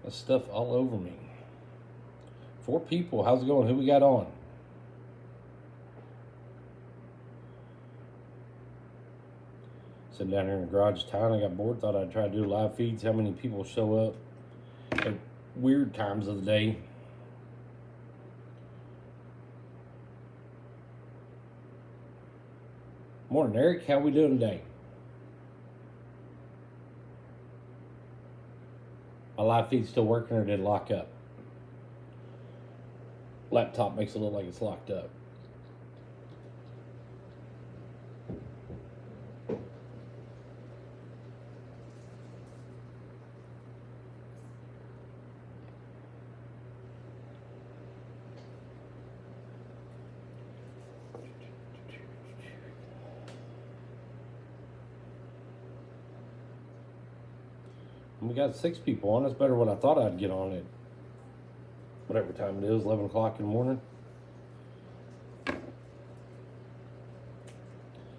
There's stuff all over me. 4 people. How's it going? Who we got on? Sitting down here in the garage town. I got bored. Thought I'd try to do live feeds. How many people show up at weird times of the day? Morning, Eric. How we doing today? My live feed's still working, or did it lock up? Laptop makes it look like it's locked up. We got 6 people on. That's better than what I thought I'd get on it. Whatever time it is, 11 o'clock in the morning.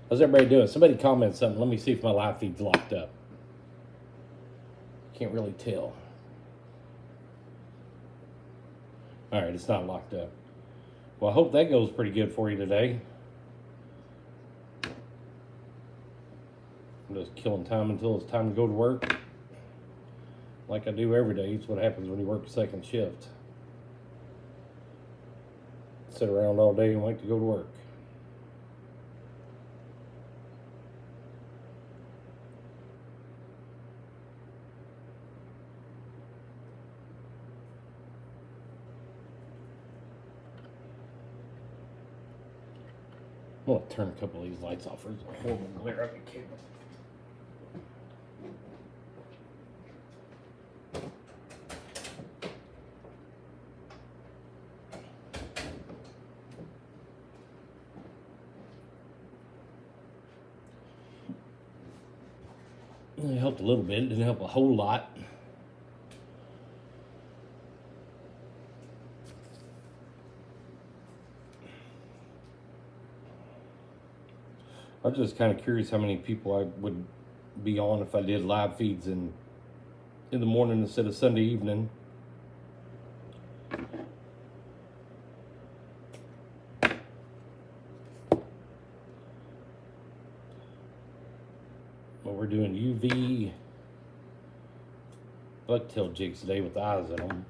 How's everybody doing? Somebody comment something. Let me see if my live feed's locked up. Can't really tell. All right, it's not locked up. Well, I hope that goes pretty good for you today. I'm just killing time until it's time to go to work. Like I do every day. It's what happens when you work a second shift. Sit around all day and wait to go to work. I'm going to turn a couple of these lights off. There's a horrible glare on the camera. It helped a little bit. It didn't help a whole lot. I was just kind of curious how many people I would be on if I did live feeds in the morning instead of Sunday evening. But we're doing UV bucktail jigs today with eyes in them.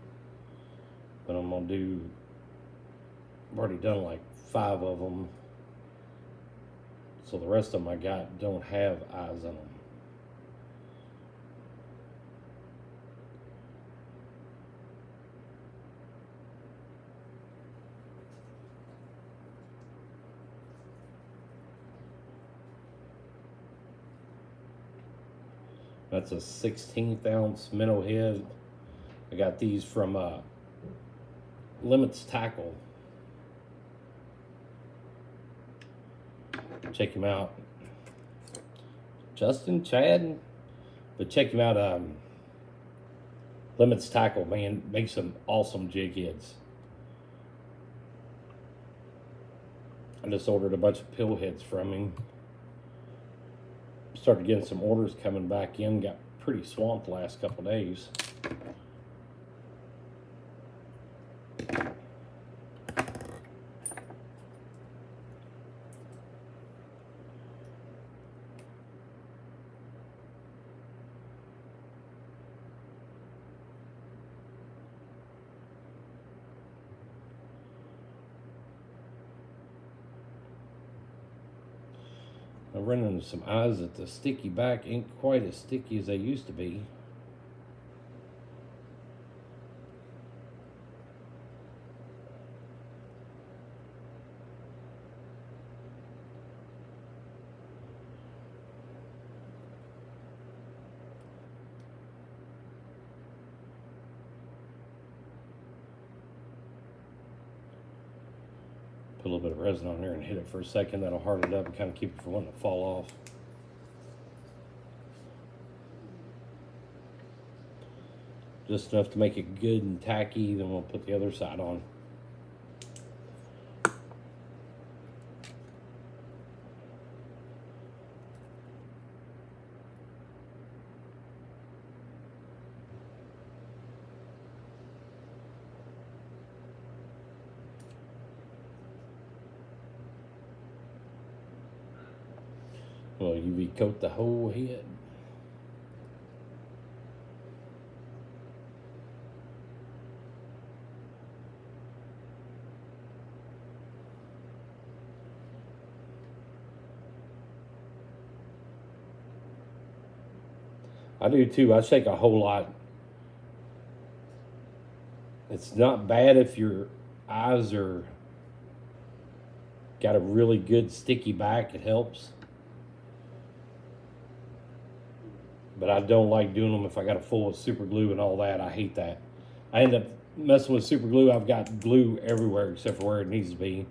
But I'm going to do, I've already done like 5 of them. So the rest of them I got don't have eyes in them. That's a 16th ounce minnow head. I got these from Limits Tackle. Check him out. Justin, Chad, but check him out. Limits Tackle, man, makes some awesome jig heads. I just ordered a bunch of pill heads from him. Started getting some orders coming back in. Got pretty swamped the last couple of days. I'm running into some eyes that the sticky back ain't quite as sticky as they used to be. Put a little bit of resin on there and hit it for a second. That'll harden it up and kind of keep it from wanting to fall off. Just enough to make it good and tacky, then we'll put the other side on. Well, UV coat the whole head. I do too. I shake a whole lot. It's not bad if your eyes are got a really good sticky back. It helps. But I don't like doing them if I got a full of super glue and all that. I hate that. I end up messing with super glue. I've got glue everywhere except for where it needs to be.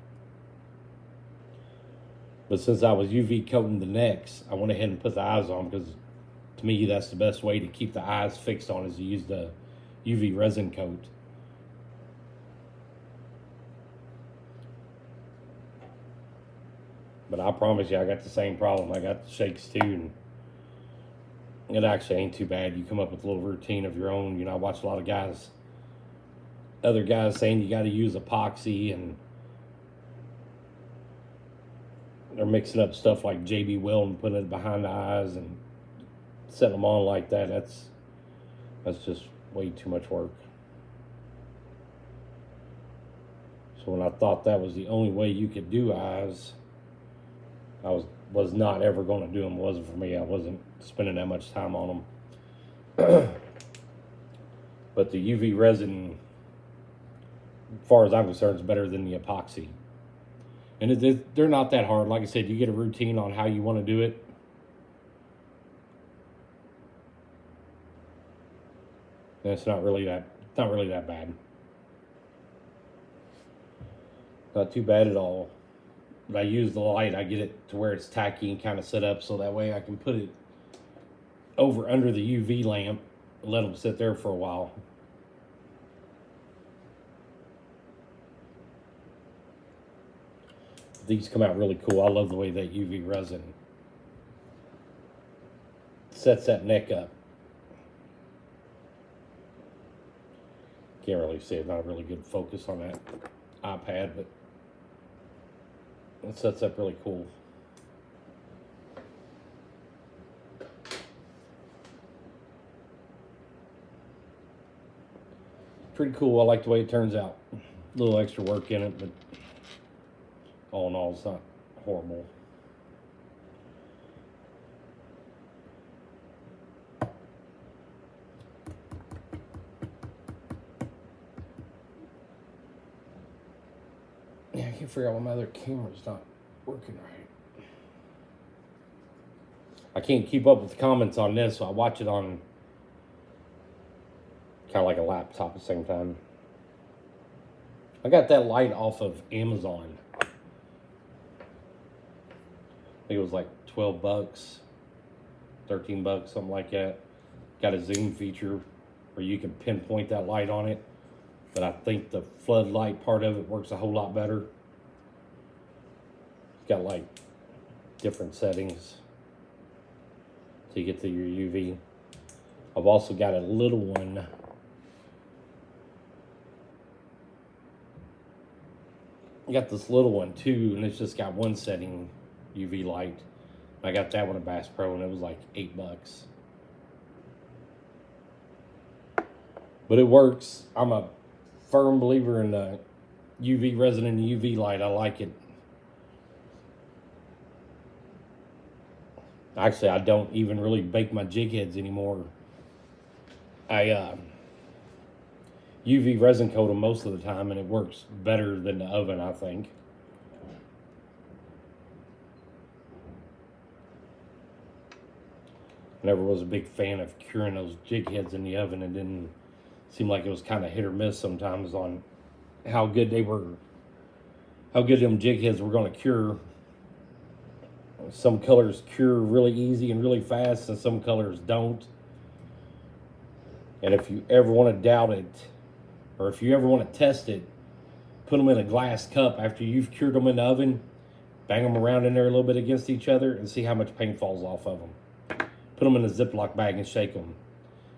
But since I was UV coating the necks, I went ahead and put the eyes on because to me that's the best way to keep the eyes fixed on is to use the UV resin coat. But I promise you, I got the same problem. I got the shakes too, and it actually ain't too bad. You come up with a little routine of your own. You know, I watch a lot of guys, other guys saying you got to use epoxy, and they're mixing up stuff like JB Weld and putting it behind the eyes and setting them on like that. That's just way too much work. So when I thought that was the only way you could do eyes, I was not ever going to do them. It wasn't for me. I wasn't spending that much time on them. But the UV resin, as far as I'm concerned, is better than the epoxy. And they're not that hard. Like I said, you get a routine on how you want to do it. And it's not really that bad. Not too bad at all. But I use the light. I get it to where it's tacky and kind of set up so that way I can put it over under the UV lamp and let them sit there for a while. These come out really cool. I love the way that UV resin sets that neck up. Can't really see it. Not a really good focus on that iPad, but it sets up really cool. Pretty cool. I like the way it turns out. A little extra work in it, but all in all, it's not horrible. Yeah, I can't figure out why my other camera's not working right. I can't keep up with the comments on this, so I watch it on kind of like a laptop at the same time. I got that light off of Amazon. I think it was like 12 bucks, 13 bucks, something like that. Got a zoom feature where you can pinpoint that light on it. But I think the floodlight part of it works a whole lot better. It's got like different settings to get to your UV. I've also got a little one. I got this little one too, and it's just got one setting, UV light. I got that one at Bass Pro, and it was like 8 bucks. But it works. I'm a firm believer in the UV resin and UV light. I like it. Actually, I don't even really bake my jig heads anymore. I UV resin coat them most of the time, and it works better than the oven, I think. Never was a big fan of curing those jig heads in the oven. It didn't seem like it was kind of hit or miss sometimes on how good they were, how good them jig heads were going to cure. Some colors cure really easy and really fast, and some colors don't. And if you ever want to doubt it, or if you ever want to test it, put them in a glass cup after you've cured them in the oven, bang them around in there a little bit against each other, and see how much paint falls off of them. Put them in a Ziploc bag and shake them.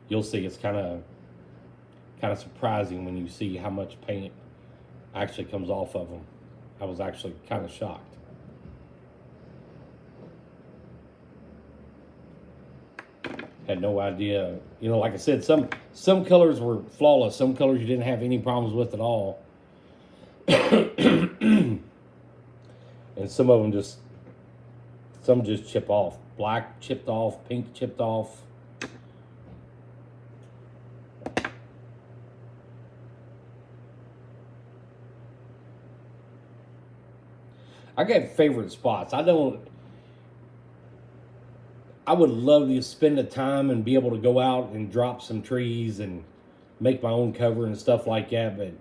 You'll see it's kind of surprising when you see how much paint actually comes off of them. I was actually kind of shocked. Had no idea. You know, like I said, some colors were flawless. Some colors you didn't have any problems with at all, and some of them just chip off. Black chipped off, pink chipped off. I got favorite spots. I would love to spend the time and be able to go out and drop some trees and make my own cover and stuff like that. But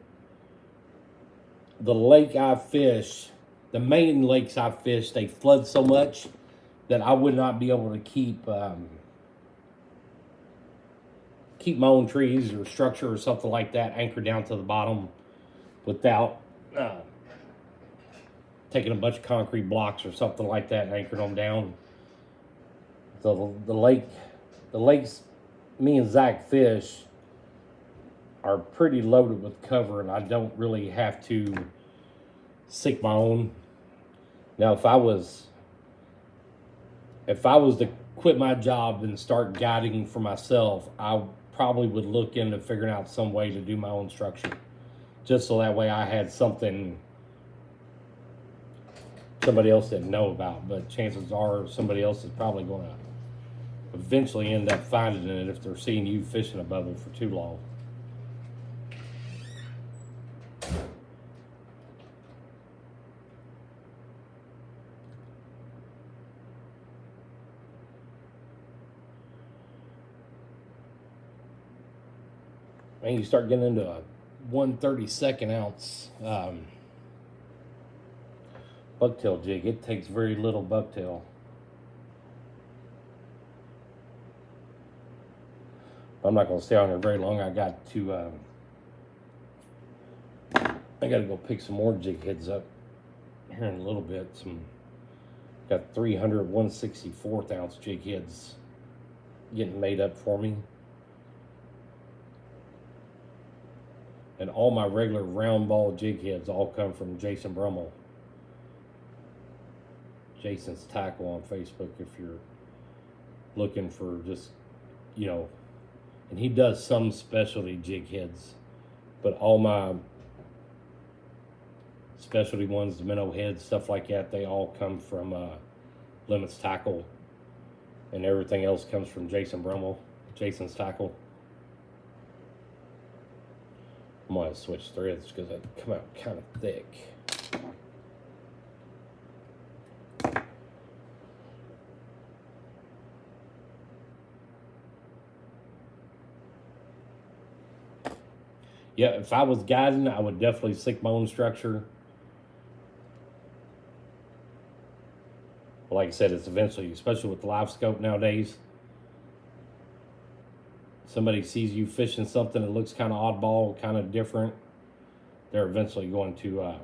the lake I fish, the main lakes I fish, they flood so much that I would not be able to keep my own trees or structure or something like that anchored down to the bottom without taking a bunch of concrete blocks or something like that and anchored them down. So the lakes me and Zach fish are pretty loaded with cover, and I don't really have to sink my own. Now, if I was to quit my job and start guiding for myself, I probably would look into figuring out some way to do my own structure, just so that way I had something somebody else didn't know about. But chances are somebody else is probably going to eventually end up finding it if they're seeing you fishing above it for too long. Man, you start getting into a 1/32 ounce bucktail jig. It takes very little bucktail. I'm not going to stay on here very long. I got to go pick some more jig heads up here in a little bit. Got 300 1/64 ounce jig heads getting made up for me. And all my regular round ball jig heads all come from Jason Brummel. Jason's Tackle on Facebook if you're looking for just, and he does some specialty jig heads, but all my specialty ones, the minnow heads, stuff like that, they all come from Limits Tackle, and everything else comes from Jason Brummel, Jason's Tackle. I'm going to switch threads because they come out kind of thick. Yeah, if I was guiding, I would definitely sink my own structure. Like I said, it's eventually, especially with the live scope nowadays, somebody sees you fishing something that looks kind of oddball, kind of different, they're eventually going to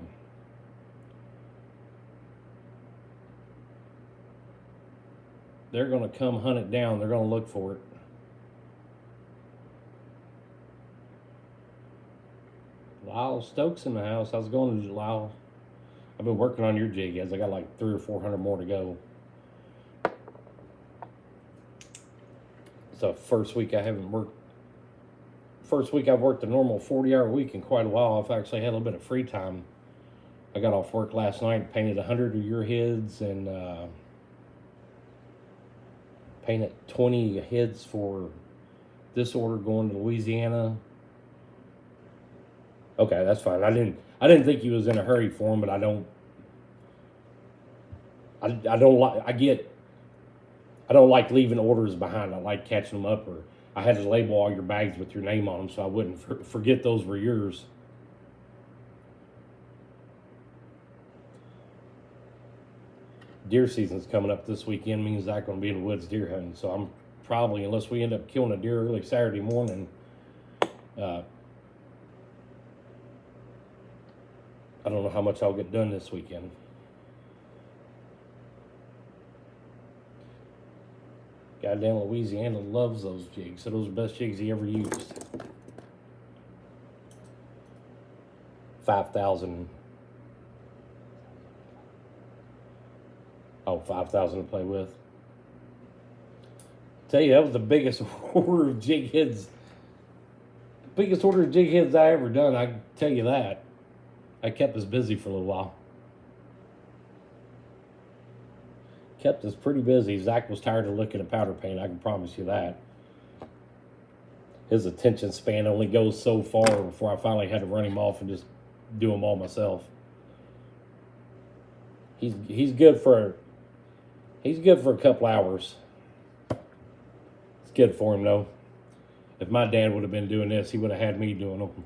they're going to come hunt it down. They're going to look for it. Lyle Stokes in the house. How's it going, Lyle? I've been working on your jig heads. I got like 300 or 400 more to go. It's the first week I've worked a normal 40-hour week in quite a while. I've actually had a little bit of free time. I got off work last night, painted 100 of your heads, and painted 20 heads for this order going to Louisiana. Okay, that's fine. I didn't think he was in a hurry for him, but I don't like leaving orders behind. I like catching them up, or I had to label all your bags with your name on them so I wouldn't forget those were yours. Deer season's coming up this weekend. Me and Zach going to be in the woods deer hunting, so I'm probably, unless we end up killing a deer early Saturday morning, I don't know how much I'll get done this weekend. Goddamn, Louisiana loves those jigs. So those are the best jigs he ever used. 5,000. Oh, 5,000 to play with. Tell you, that was the biggest order of jig heads. Biggest order of jig heads I ever done. I can tell you that. I kept us busy for a little while. Kept us pretty busy. Zach was tired of looking at powder paint. I can promise you that. His attention span only goes so far before I finally had to run him off and just do them all myself. He's good for a couple hours. It's good for him though. If my dad would have been doing this, he would have had me doing them.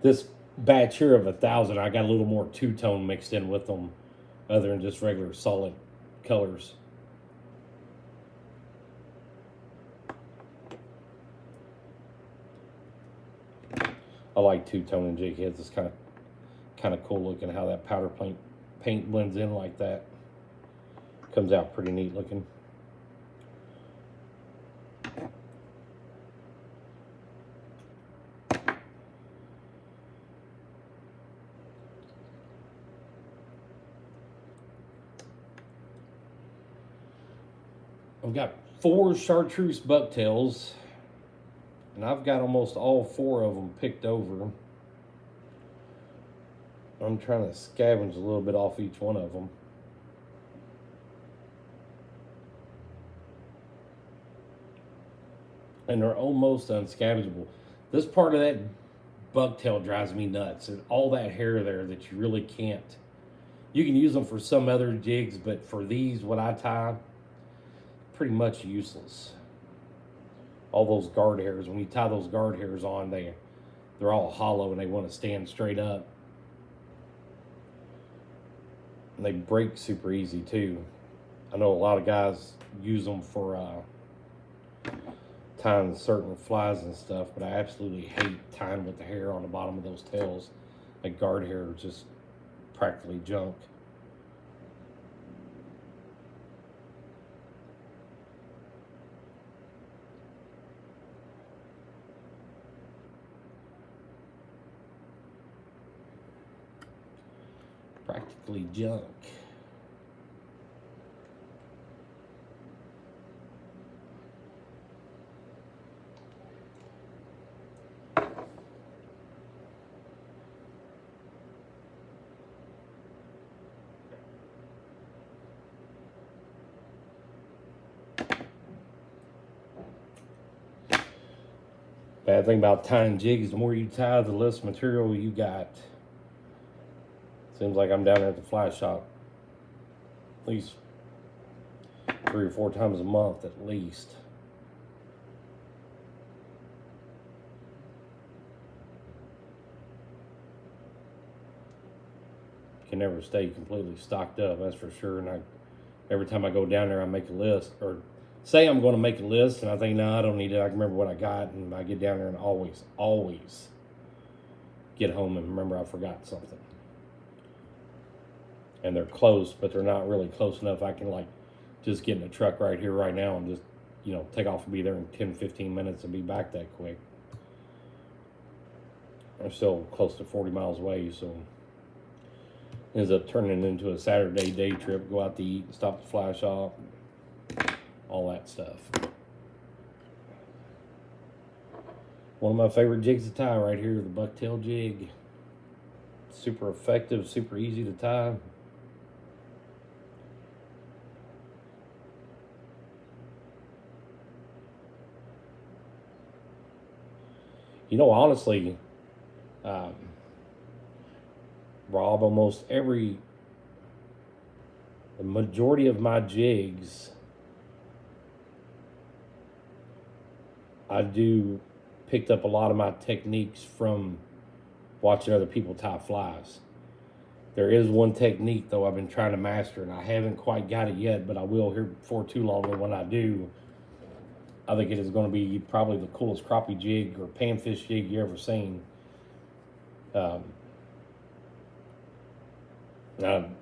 This batch here of 1,000, I got a little more two-tone mixed in with them other than just regular solid colors. I like two-tone in jig heads. It's kind of cool looking how that powder paint blends in like that. Comes out pretty neat looking. I've got 4 chartreuse bucktails, and I've got almost all 4 of them picked over. I'm trying to scavenge a little bit off each one of them. And they're almost unscavengable. This part of that bucktail drives me nuts. And all that hair there that you really can't. You can use them for some other jigs, but for these, what I tie, pretty much useless. All those guard hairs, when you tie those guard hairs on, they're all hollow and they want to stand straight up. And they break super easy too. I know a lot of guys use them for tying certain flies and stuff, but I absolutely hate tying with the hair on the bottom of those tails. Like guard hair is just practically junk. Practically junk. Bad thing about tying jigs, the more you tie, the less material you got. Seems like I'm down there at the fly shop at least 3 or 4 times a month at least. Can never stay completely stocked up, that's for sure. And every time I go down there, I make a list, or say I'm going to make a list, and I think, no, I don't need it. I can remember what I got, and I get down there and always get home and remember I forgot something. And they're close, but they're not really close enough. I can like just get in a truck right here, right now, and just, you know, take off and be there in 10, 15 minutes and be back that quick. I'm still close to 40 miles away, so it ends up turning into a Saturday day trip, go out to eat, stop at the fly shop, all that stuff. One of my favorite jigs to tie right here, the bucktail jig. Super effective, super easy to tie. You know, honestly, Rob, the majority of my jigs, I picked up a lot of my techniques from watching other people tie flies. There is one technique, though, I've been trying to master, and I haven't quite got it yet, but I will here before too long. And when I do, I think it is going to be probably the coolest crappie jig or panfish jig you ever seen. I don't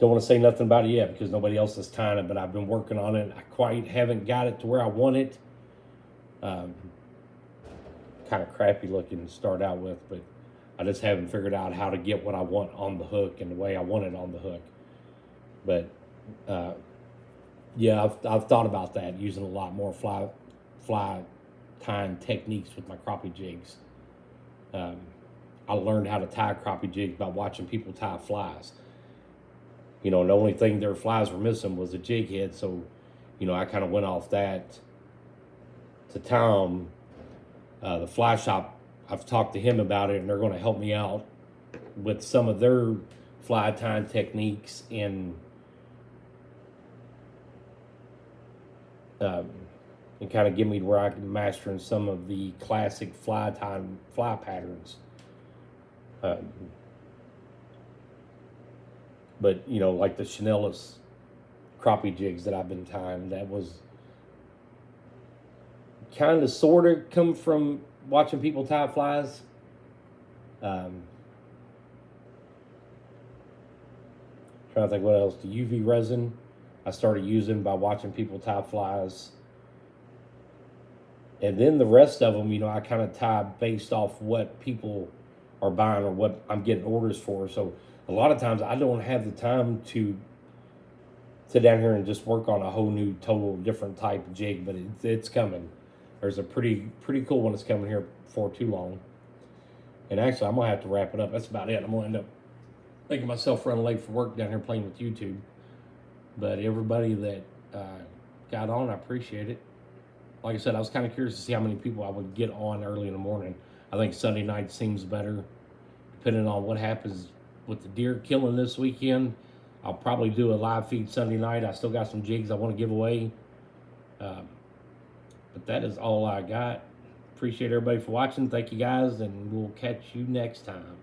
want to say nothing about it yet because nobody else is tying it, but I've been working on it. I quite haven't got it to where I want it. Kind of crappy looking to start out with, but I just haven't figured out how to get what I want on the hook and the way I want it on the hook. But uh, yeah, I've thought about that, using a lot more fly tying techniques with my crappie jigs. Um, I learned how to tie crappie jigs by watching people tie flies. You know, and the only thing their flies were missing was a jig head, so you know I kind of went off that to Tom. The fly shop, I've talked to him about it, and they're going to help me out with some of their fly tying techniques um, and kind of get me to where I can mastering some of the classic fly tying fly patterns. Um, but you know, like the Chanellis crappie jigs that I've been tying, that was kind of sort of come from watching people tie flies. Um, Trying to think what else. The UV resin I started using by watching people tie flies. And then the rest of them, you know, I kind of tie based off what people are buying or what I'm getting orders for. So a lot of times I don't have the time to sit down here and just work on a whole new, total different type of jig, but it's coming. There's a pretty cool one that's coming here before too long. And actually, I'm gonna have to wrap it up. That's about it. I'm gonna end up making myself run late for work down here playing with YouTube. But everybody that got on, I appreciate it. Like I said, I was kind of curious to see how many people I would get on early in the morning. I think Sunday night seems better, depending on what happens with the deer killing this weekend. I'll probably do a live feed Sunday night. I still got some jigs I want to give away. But that is all I got. Appreciate everybody for watching. Thank you guys, and we'll catch you next time.